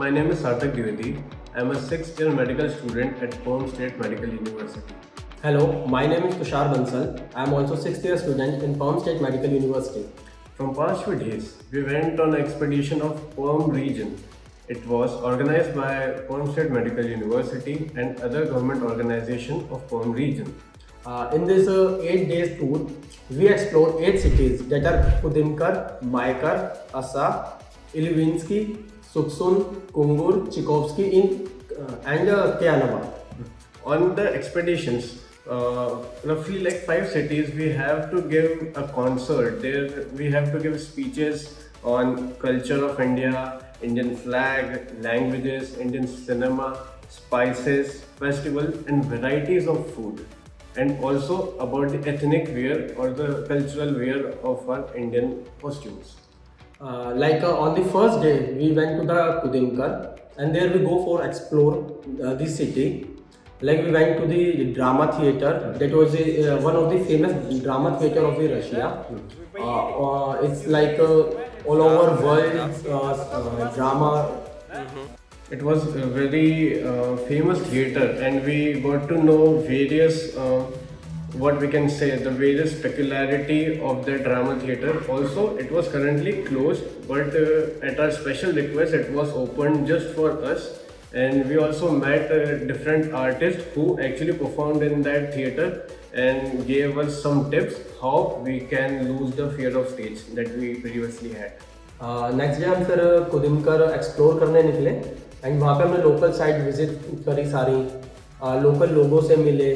my name is Sarthak Dwivedi. I am a sixth year medical student at Pune State Medical University. Hello, my name is Tushar Bansal. I am also 6th year student in Palm State Medical University. From past few days, we went on an expedition of Pune region. It was organized by Pune State Medical University and other government organization of Pune region. In this 8 days tour, we explored 8 cities that are Kudymkar, Maykar, Assa, Ilvinsky, Suksun, Kungur, Chikovsky and Kianaba. On the expeditions, roughly like 5 cities, we have to give a concert. There we have to give speeches on culture of India, Indian flag, languages, Indian cinema, spices, festival and varieties of food. And also about the ethnic wear or the cultural wear of our Indian costumes. On the first day, we went to the Kudymkar and there we go for explore this city. Like we went to the drama theater. That was one of the famous drama theater of the Russia. It's like all over world drama. It was a very famous theater, and we got to know various, what we can say, the various peculiarity of the drama theater. Also, it was currently closed, but at our special request, it was opened just for us. And we also met different artists who actually performed in that theater and gave us some tips how we can lose the fear of stage that we previously had. Next day हम फिर कुदिमकर explore करने निकले and वहाँ पे हमने local site visit करी सारी, local लोगों से मिले,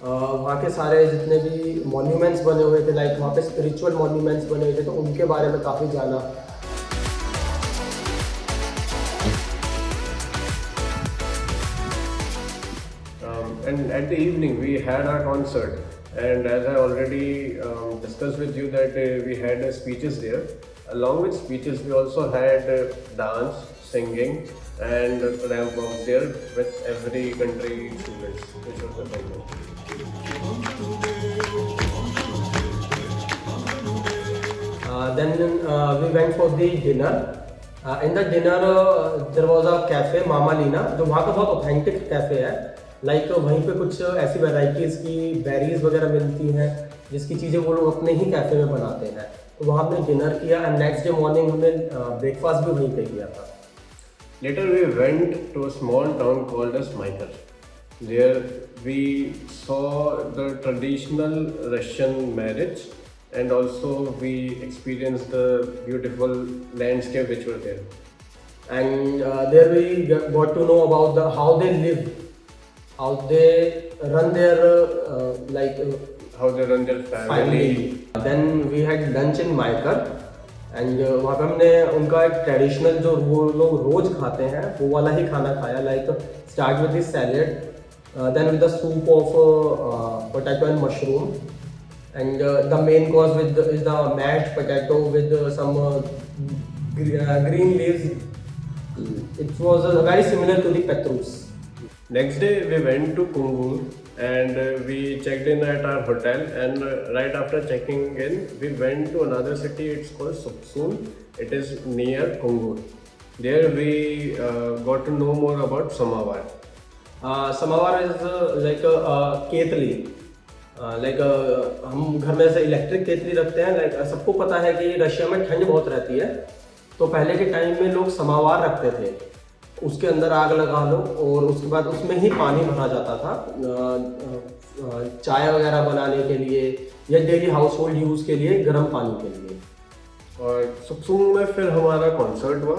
वहाँ के सारे जितने भी मॉन्यूमेंट्स बने हुए थे, लाइक वहाँ पे स्पिरिचुअल मॉन्यूमेंट्स बने हुए थे, तो उनके बारे में काफ़ी जाना. And at the evening we had our concert, and as I already discussed with you that we had speeches there. Along with speeches we also had dance, singing and ramp walks there with every country students which was performing. Then we went for the dinner. In the dinner there was a cafe Mama Lina, जो वहाँ का बहुत authentic cafe है. Like वहीं पे कुछ ऐसी varieties की बेरीज वगैरह मिलती हैं जिसकी चीज़ें वो लोग अपने ही कैफ़े में बनाते हैं. तो वहाँ हमने डिनर किया एंड नेक्स्ट डे मॉर्निंग हमने ब्रेकफास्ट भी वहीं पे किया था. Later we went to a small town called as Maykar. There we saw the traditional Russian marriage, and also we experienced the beautiful landscape which were there. And there we got to know about how they live, how they run their how they run their family. Then we had lunch in Maykar and वहाँ पे हमने उनका एक traditional जो वो लोग रोज खाते हैं वो वाला ही खाना खाया. Like start with this salad, then with the soup of potato and mushroom, and the main course is the mashed potato with some green leaves. It was very similar to the petrus. Next day we went to Kungur and we checked in at our hotel, and right after checking in we went to another city. It's called Suksun. It is near Kungur. There we got to know more about Samovar. Samovar is like a ketli. हम घर में ऐसे electric केतली रखते हैं. Like सबको पता है कि रशिया में ठंड बहुत रहती है, तो पहले के टाइम में लोग समावार रखते थे, उसके अंदर आग लगा लो और उसके बाद उसमें ही पानी भरा जाता था चाय वगैरह बनाने के लिए या डेली हाउस होल्ड यूज़ के लिए, गर्म पानी के लिए. और सुकसूंग में फिर हमारा कॉन्सर्ट हुआ.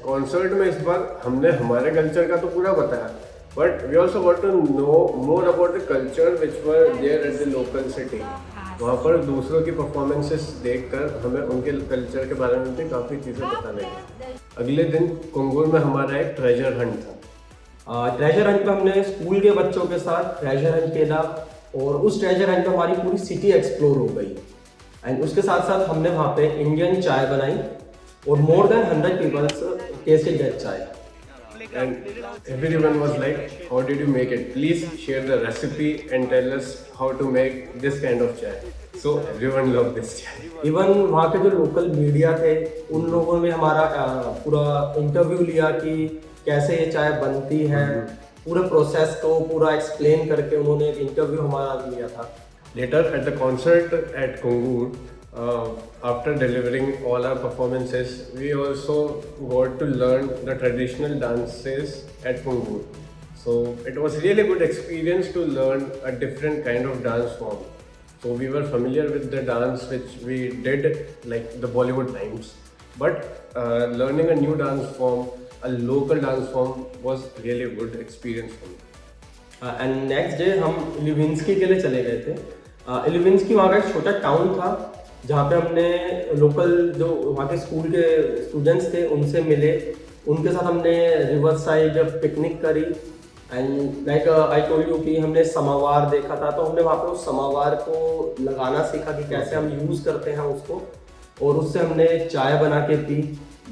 कॉन्सर्ट में इस बार हमने हमारे कल्चर का तो पूरा बताया, but we also got to know more about the culture which were there at the local city. वहाँ पर दूसरों की परफॉर्मेंसेस देखकर हमें उनके कल्चर के बारे में भी काफ़ी चीज़ें पता लगी. अगले दिन कुंगुर में हमारा एक ट्रेजर हंट था. ट्रेजर हंट में हमने स्कूल के बच्चों के साथ ट्रेजर हंट खेला और उस ट्रेजर हंट में हमारी पूरी सिटी एक्सप्लोर हो गई. एंड उसके साथ साथ हमने वहाँ पे इंडियन चाय बनाई और more than 100 peoples tested that chai. And everyone was like, how did you make it? Please share the recipe and tell us how to make this kind of chai. So everyone loved this chai. Even वहाँ के जो local media थे उन लोगों ने हमारा पूरा interview लिया कि कैसे ये चाय बनती है, पूरे प्रोसेस को पूरा एक्सप्लेन करके उन्होंने एक इंटरव्यू हमारा लिया था। Later at the concert at Kungur, after delivering all our performances, we also got to learn the traditional dances at Kungur. So it was really good experience to learn a different kind of dance form. So we were familiar with the dance which we did like the Bollywood times, but learning a new dance form, a local dance form, was really a good experience for me. And next day हम इलिविंस्की के लिए चले गए थे। इलिविंस्की वहाँ का एक छोटा टाउन था जहाँ पे हमने लोकल जो वहाँ के स्कूल के स्टूडेंट्स थे उनसे मिले, उनके साथ हमने रिवर साइड पिकनिक करी। And like I told you कि हमने समावार देखा था, तो हमने वहाँ पे उस समावार को लगाना सीखा कि कैसे हम यूज़ करते हैं उसको, और उससे हमने चाय बना के P,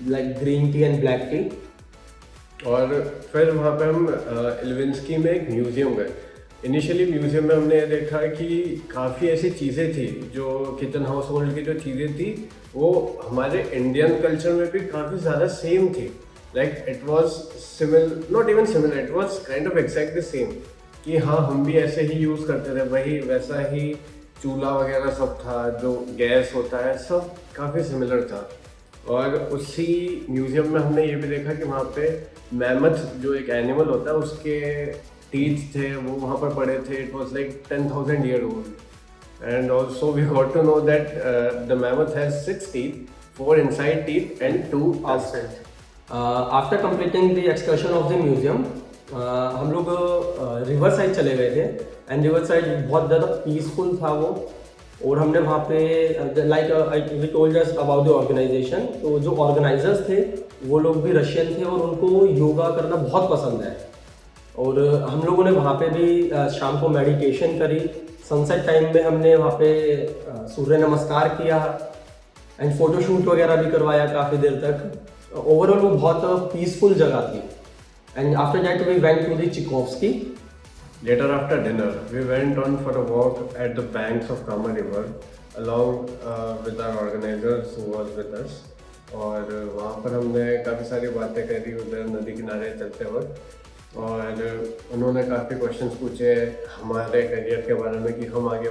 like green tea and black T. और फिर वहाँ पे हम इल्विंस्की में एक म्यूज़ियम गए। इनिशियली म्यूज़ियम में हमने देखा कि काफ़ी ऐसी चीज़ें थी जो किचन हाउस होल्ड की जो चीज़ें थी वो हमारे इंडियन कल्चर में भी काफ़ी ज़्यादा सेम थी। Like it was similar, not even similar, it was kind of exactly same कि हाँ हम भी ऐसे ही यूज़ करते थे, वही वैसा ही चूल्हा वगैरह सब था, जो गैस होता है सब काफ़ी सिमिलर था। और उसी म्यूज़ियम में हमने ये भी देखा कि वहाँ पे मैमथ जो एक एनिमल होता है उसके टीथ थे वो वहाँ पर पड़े थे। It was like 10,000 year old. And also we got to know that the mammoth has 6 teeth, 4 inside teeth and 2 outside. After completing the excursion of the museum हम लोग रिवर साइड चले गए थे। एंड रिवर साइड बहुत ज़्यादा peaceful था वो, और हमने वहाँ पे like we told us about the organization. तो जो ऑर्गेनाइजर्स थे वो लोग भी रशियन थे और उनको योगा करना बहुत पसंद है। और हम लोगों ने वहाँ पे भी शाम को मेडिटेशन करी। सनसेट टाइम में हमने वहाँ पे सूर्य नमस्कार किया एंड फोटोशूट वगैरह भी करवाया काफ़ी देर तक। ओवरऑल वो बहुत पीसफुल जगह थी। And after that we went to the Tchaikovsky. Later after dinner, we went on for a walk at the banks of Kama River along with our organizers who was with us. और वहाँ पर हमने काफ़ी सारी बातें करी उधर नदी किनारे चलते वक्त, और उन्होंने काफ़ी क्वेश्चंस पूछे हमारे करियर के बारे में कि हम आगे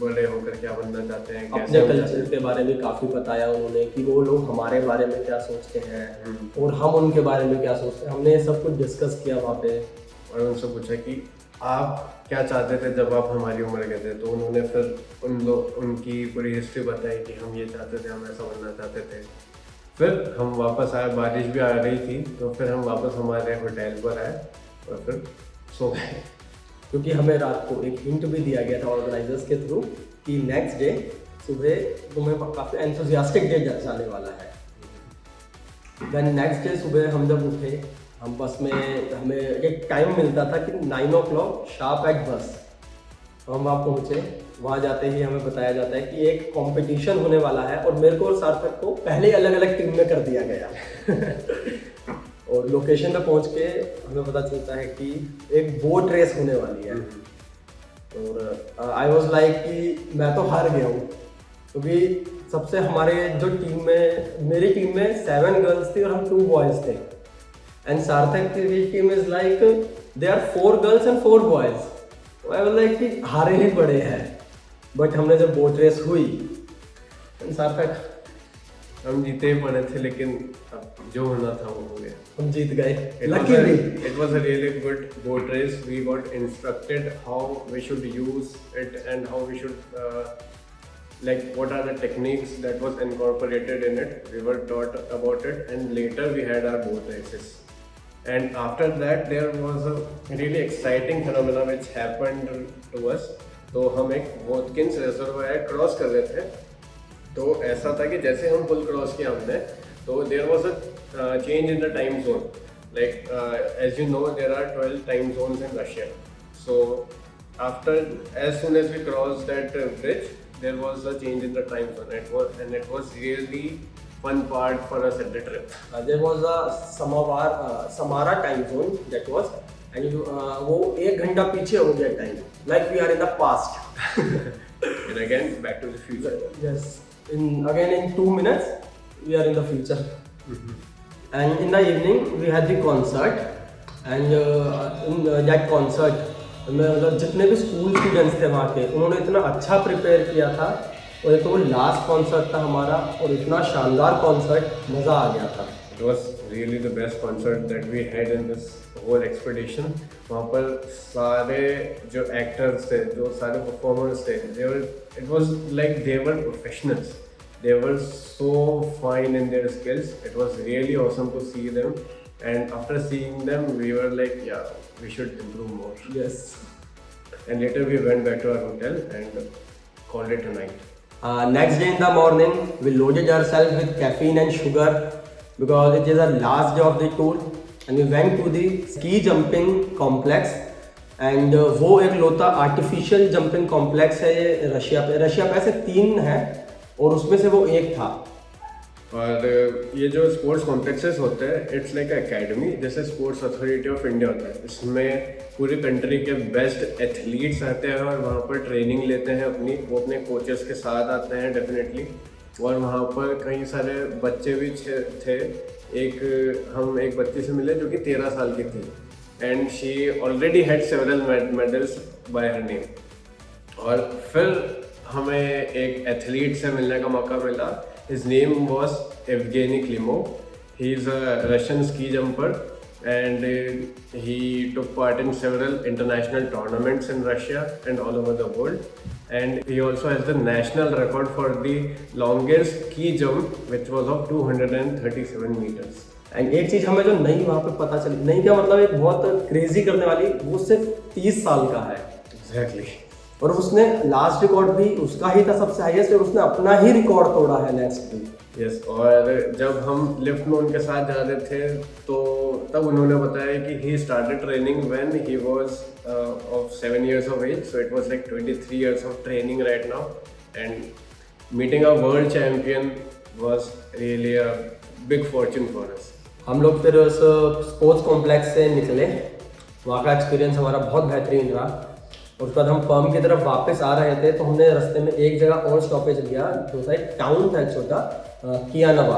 बड़े होकर क्या बनना चाहते हैं, अपने कल्चर के बारे में काफ़ी बताया उन्होंने कि वो लोग हमारे बारे में क्या सोचते हैं और हम उनके बारे में क्या सोचते हैं। हमने सब कुछ डिस्कस किया वहाँ पे, और उनसे पूछा कि आप क्या चाहते थे जब आप हमारी उम्र के थे। तो उन्होंने फिर उनकी पूरी हिस्ट्री बताई कि हम ये चाहते थे, हम ऐसा बनना चाहते थे। फिर हम वापस आए, बारिश भी आ रही थी, तो फिर हम वापस हमारे होटल पर आए और फिर सो गए। क्योंकि हमें रात को एक हिंट भी दिया गया था ऑर्गेनाइजर्स के थ्रू कि नेक्स्ट डे सुबह तुम्हें काफ़ी एंथुजियास्टिक डे जाने वाला है। देन नेक्स्ट डे सुबह हम जब उठे, हम बस में हमें एक टाइम मिलता था कि 9 o'clock शार्प एट बस। तो हम वहाँ पहुँचे, वहाँ जाते ही हमें बताया जाता है कि एक कंपटीशन होने वाला है, और मेरे को और सार्थक को पहले अलग अलग टीम में कर दिया गया। और लोकेशन पे पहुँच के हमें पता चलता है कि एक बोट रेस होने वाली है। और आई वॉज लाइक कि मैं तो हार गया हूँ, क्योंकि सबसे हमारे जो टीम में, मेरी टीम में 7 गर्ल्स थी और हम 2 बॉयज़ थे। एंड सार्थक की team is like they are 4 girls and 4 boys. तो आई वाज लाइक कि हारे ही पड़े हैं। बट हमने जब बोट रेस हुई, सार्थक हम जीते ही पड़े थे, लेकिन अब जो होना था वो हो गया, हम जीत गए। It was a really good boat race. We got instructed how we should use it and how we should like what are the techniques that was incorporated in it. We were taught about it, and later we had our boat races. And after that there was a really exciting phenomena which happened to us. तो हम एक वोटकिंस reservoir cross कर रहे थे। तो ऐसा था कि जैसे हम पुल क्रॉस किया हमने, तो there was a change in the time zone. Like as you know there are 12 time zones in Russia. So after as soon as we cross that bridge there was a change in the time zone. It was really fun part for us at the trip. There was a Samara time zone that was, and वो 1 घंटा पीछे हो गया time, like we are in the past. And again back to the future. Yes, in 2 minutes we are in the future. and in the evening we had the concert, and in that concert में मतलब जितने भी school students थे वहाँ के, उन्होंने इतना अच्छा प्रिपेयर किया था, और एक तो वो लास्ट कॉन्सर्ट था हमारा, और इतना शानदार कॉन्सर्ट, मज़ा आ गया था। It was really the best concert that we had in this whole expedition. वहाँ पर सारे जो actors थे, जो सारे performers थे, it was like they were professionals. They were so fine in their skills. It was really awesome to see them. And after seeing them, we were like, yeah, we should improve more. Yes. And later we went back to our hotel and called it a night. Next day in the morning, we loaded ourselves with caffeine and sugar because it is our last day of the tour, and we went to the ski jumping complex. And वो एक लोता artificial jumping complex है ये Russia पे ऐसे 3 हैं, और उसमें से वो एक था। और ये जो स्पोर्ट्स कॉम्प्लेक्सेस होते हैं, इट्स लाइक एकेडमी, जैसे स्पोर्ट्स अथॉरिटी ऑफ इंडिया होता है। इसमें पूरी कंट्री के बेस्ट एथलीट्स आते हैं और वहाँ पर ट्रेनिंग लेते हैं अपनी, वो अपने कोचेस के साथ आते हैं डेफिनेटली। और वहाँ पर कई सारे बच्चे भी थे। हम एक बच्ची से मिले जो कि 13 साल की थी, and she already had several medals bye her name. और फिर हमें एक एथलीट से मिलने का मौका मिला। His name was Evgeny Klimov. He is a Russian ski jumper, and he took part in several international tournaments in Russia and all over the world. And he also has the national record for the longest ski jump, which was of 237 meters. And एक चीज़ हमें जो नई वहाँ पे पता चली, नई क्या मतलब एक बहुत क्रेजी करने वाली, वो सिर्फ 30 साल का है। Exactly. और उसने लास्ट रिकॉर्ड भी उसका ही था सबसे हाईएस्ट, और उसने अपना ही रिकॉर्ड तोड़ा है नेक्स्ट डे। यस, और जब हम लिफ्ट में उनके साथ जा रहे थे तो तब उन्होंने बताया कि he started training when he was of 7 years of age, so it was like 23 years of training right now, and meeting a world champion was really a big fortune for us. हम लोग फिर उस sports complex से निकले, वहाँ का experience हमारा बहुत बेहतरीन रहा। और उसके बाद हम पर्म की तरफ वापस आ रहे थे, तो हमने रास्ते में एक जगह और स्टॉपेज लिया, जो सा एक टाउन था छोटा, कियानवा।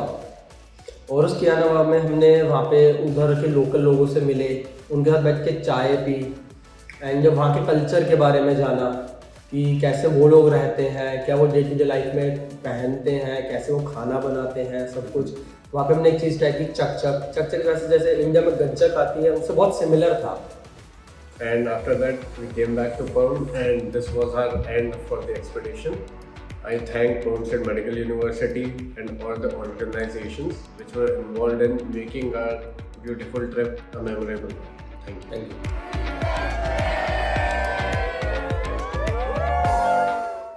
और उस कियानवा में हमने वहाँ पे उधर के लोकल लोगों से मिले, उनके साथ बैठ के चाय पी, एंड जब वहाँ के कल्चर के बारे में जाना कि कैसे वो लोग रहते हैं, क्या वो डे टू डे लाइफ में पहनते हैं, कैसे वो खाना बनाते हैं, सब कुछ। वहाँ पे हमने एक चीज़ ट्राई की, चक जैसे इंडिया में गज्जक आती है, उससे बहुत सिमिलर था। And after that, we came back to Perm, and this was our end for the expedition. I thank Perm State Medical University and all the organizations which were involved in making our beautiful trip a memorable. Thank you. Thank you.